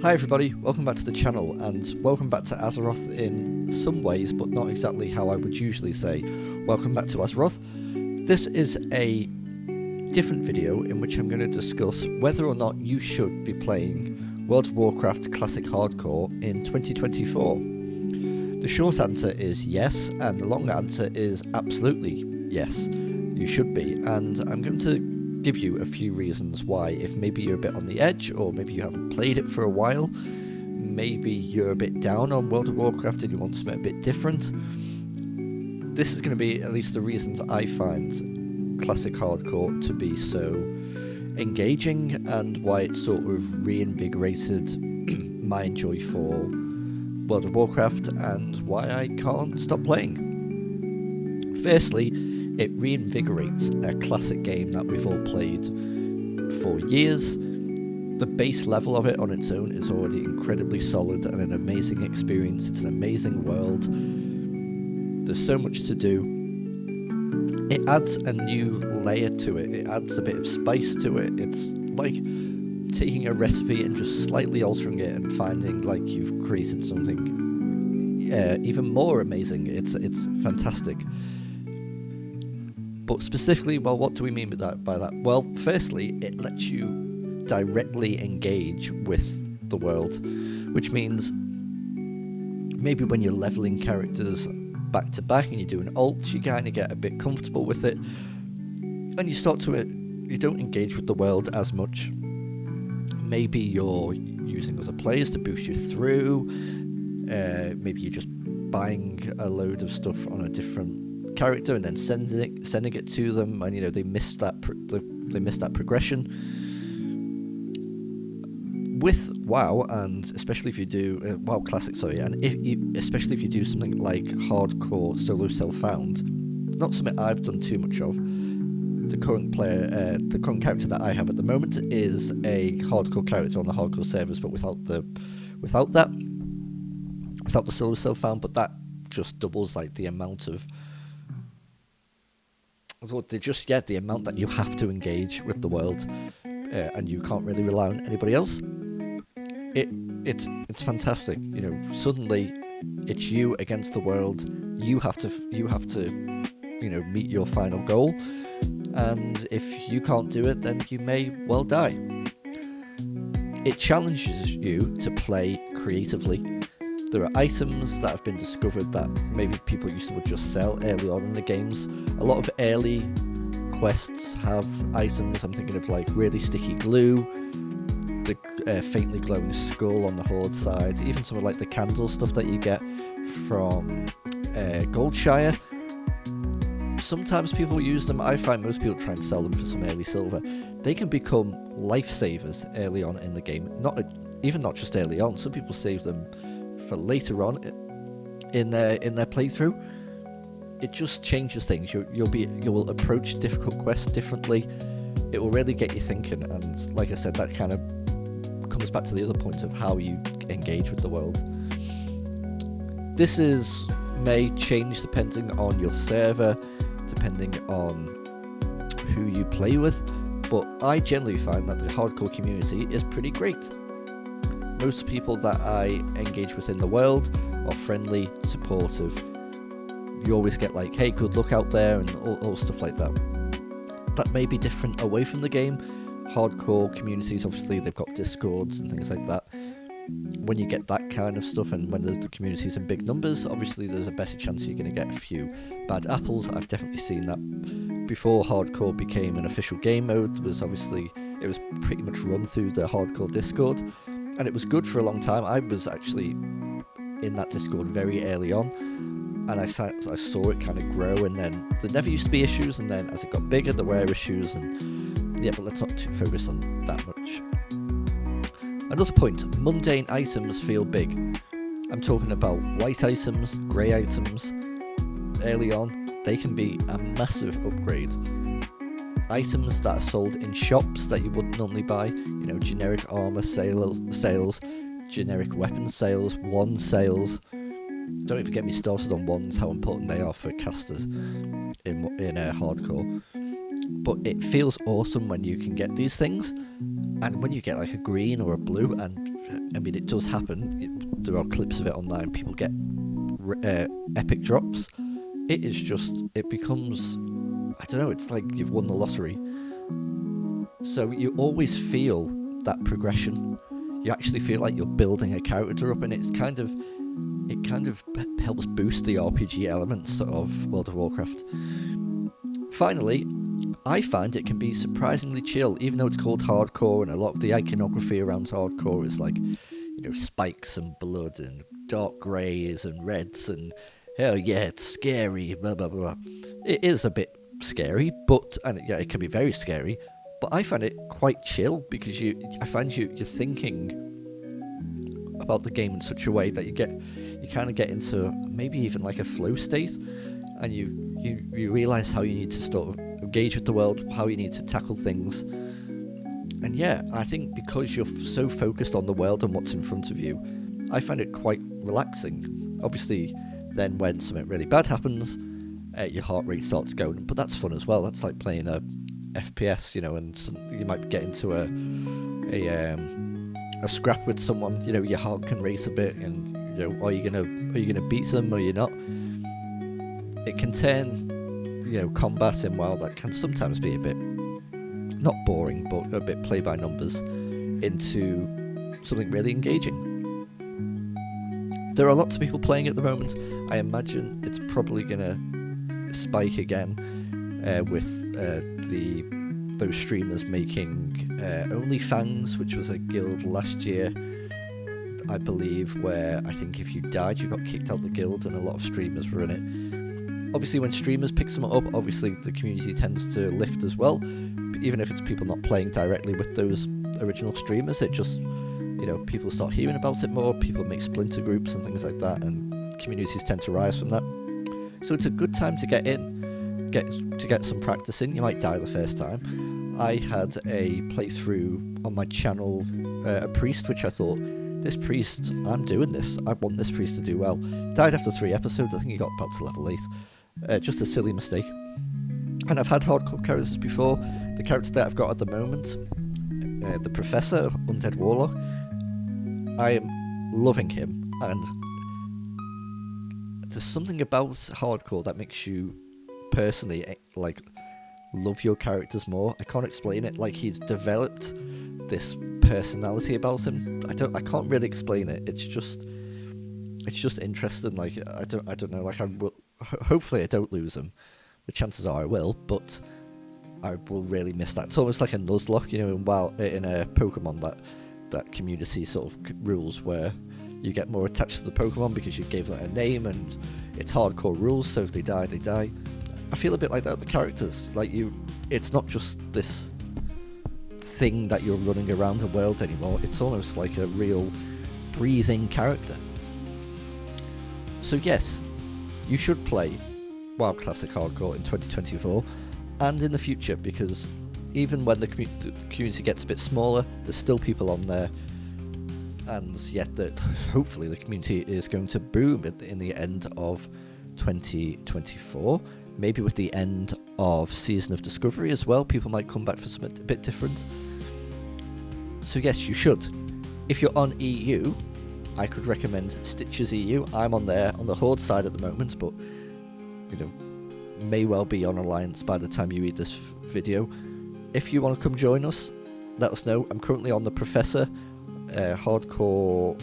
Hi everybody, welcome back to the channel, and welcome back to Azeroth in some ways, but not exactly how I would usually say welcome back to Azeroth. This is a different video in which I'm going to discuss whether or not you should be playing World of Warcraft Classic Hardcore in 2024. The short answer is yes, and the long answer is absolutely yes, you should be, and I'm going to give you a few reasons why. If maybe you're a bit on the edge, or maybe you haven't played it for a while, maybe you're a bit down on World of Warcraft and you want something a bit different, this is going to be at least the reasons I find Classic Hardcore to be so engaging, and why it sort of reinvigorated my enjoy for World of Warcraft, and why I can't stop playing. Firstly, it reinvigorates a classic game that we've all played for years. The base level of it on its own is already incredibly solid and an amazing experience. It's an amazing world. There's so much to do. It adds a new layer to it. It adds a bit of spice to it. It's like taking a recipe and just slightly altering it and finding like you've created something even more amazing. It's fantastic. But specifically, well, what do we mean by that? Well, firstly, it lets you directly engage with the world, which means maybe when you're leveling characters back to back and you're doing ults, you kind of get a bit comfortable with it, and you don't engage with the world as much. Maybe you're using other players to boost you through. Maybe you're just buying a load of stuff on a different character and then sending it to them, and they missed that progression. With WoW, and especially if you do WoW Classic, and especially if you do something like hardcore solo self-found, not something I've done too much of. The current character that I have at the moment is a hardcore character on the hardcore servers, but without the solo self-found. But that just doubles like the amount of the amount that you have to engage with the world, and you can't really rely on anybody else. It's fantastic. Suddenly it's you against the world. You have to meet your final goal, and if you can't do it, then you may well die. It challenges you to play creatively. There are items that have been discovered that maybe people used to just sell early on in the games. A lot of early quests have items. I'm thinking of like really sticky glue, the faintly glowing skull on the Horde side, even some of like the candle stuff that you get from Goldshire. Sometimes people use them. I find most people try and sell them for some early silver. They can become lifesavers early on in the game. Not just early on. Some people save them for later on in their playthrough. It just changes things. You will approach difficult quests differently. It will really get you thinking, and like I said, that kind of comes back to the other point of how you engage with the world. This may change depending on your server, depending on who you play with, but I generally find that the hardcore community is pretty great. Most people that I engage with in the world are friendly, supportive. You always get like, hey, good luck out there, and all stuff like that. That may be different away from the game. Hardcore communities, obviously, they've got discords and things like that. When you get that kind of stuff, and when the community's in big numbers, obviously there's a better chance you're going to get a few bad apples. I've definitely seen that. Before hardcore became an official game mode, it was pretty much run through the hardcore Discord. And it was good for a long time. I was actually in that Discord very early on, and I saw it kind of grow, and then there never used to be issues, and then as it got bigger, there were issues, and yeah, but let's not focus on that much. Another point, mundane items feel big. I'm talking about white items, grey items. Early on, they can be a massive upgrade. Items that are sold in shops that you wouldn't normally buy, generic armor sales, generic weapon sales, wand sales. Don't even get me started on wands, how important they are for casters in hardcore. But it feels awesome when you can get these things, and when you get like a green or a blue, and I mean, it does happen. There are clips of it online. People get epic drops. It becomes, I don't know, it's like you've won the lottery. So you always feel that progression. You actually feel like you're building a character up, and it kind of helps boost the RPG elements of World of Warcraft. Finally, I find it can be surprisingly chill, even though it's called hardcore, and a lot of the iconography around hardcore is like, spikes and blood and dark greys and reds and, hell yeah, it's scary, blah blah blah. It is a bit scary, and it can be very scary, but I find it quite chill because I find you're thinking about the game in such a way that you kind of get into maybe even like a flow state, and you realise how you need to sort of engage with the world, how you need to tackle things. And yeah, I think because you're so focused on the world and what's in front of you, I find it quite relaxing. Obviously, then when something really bad happens, your heart rate starts going, but that's fun as well. That's like playing a FPS, and you might get into a scrap with someone. Your heart can race a bit, and are you gonna beat them or you're not? It can turn, combat in WoW that can sometimes be a bit not boring, but a bit play by numbers, into something really engaging. There are lots of people playing at the moment. I imagine it's probably gonna spike again with those streamers making OnlyFans, which was a guild last year, I believe, where I think if you died you got kicked out the guild, and a lot of streamers were in it. Obviously when streamers pick something up, obviously the community tends to lift as well, but even if it's people not playing directly with those original streamers, it just, people start hearing about it more, people make splinter groups and things like that, and communities tend to rise from that. So it's a good time to get in, get some practice in. You might die the first time. I had a playthrough on my channel, a priest, which I thought, this priest, I'm doing this, I want this priest to do well. Died after 3 episodes, I think he got about to level 8. Just a silly mistake. And I've had hardcore characters before. The character that I've got at the moment, the Professor, Undead Warlock, I am loving him, and there's something about hardcore that makes you personally love your characters more. I can't explain it. Like, he's developed this personality about him. I can't really explain it. It's just interesting. Like, I don't know. Like, hopefully I don't lose him. The chances are I will, but I will really miss that. It's almost like a Nuzlocke, in a Pokemon that community sort of rules, where you get more attached to the Pokemon because you gave it a name and it's hardcore rules, so if they die, they die. I feel a bit like that with the characters. It's not just this thing that you're running around the world anymore, it's almost like a real breathing character. So yes, you should play WoW Classic Hardcore in 2024 and in the future, because even when the community gets a bit smaller, there's still people on there, and yet hopefully the community is going to boom in the end of 2024, maybe with the end of Season of Discovery as well. People might come back for something a bit different. So yes, you should. If you're on EU, I could recommend Stiches EU. I'm on there on the Horde side at the moment, but may well be on Alliance by the time you read this video. If you want to come join us, let us know. I'm currently on the Professor, Hardcore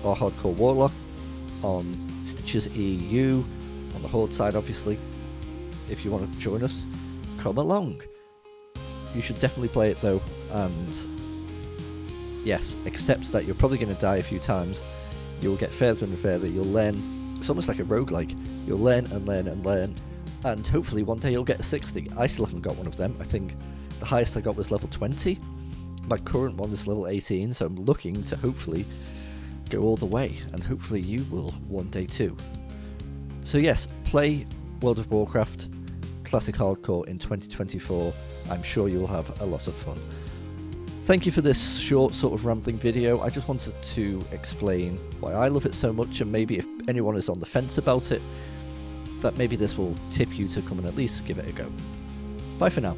Warlock, on Stiches EU, on the Horde side obviously. If you want to join us, come along. You should definitely play it though, and yes, accept that you're probably going to die a few times. You'll get further and further, you'll learn. It's almost like a roguelike. You'll learn and learn and learn, and hopefully one day you'll get a 60. I still haven't got one of them. I think the highest I got was level 20. My current one is level 18, so I'm looking to hopefully go all the way, and hopefully you will one day too. So yes, play World of Warcraft Classic Hardcore in 2024. I'm sure you'll have a lot of fun. Thank you for this short sort of rambling video. I just wanted to explain why I love it so much, and maybe if anyone is on the fence about it, that maybe this will tip you to come and at least give it a go. Bye for now.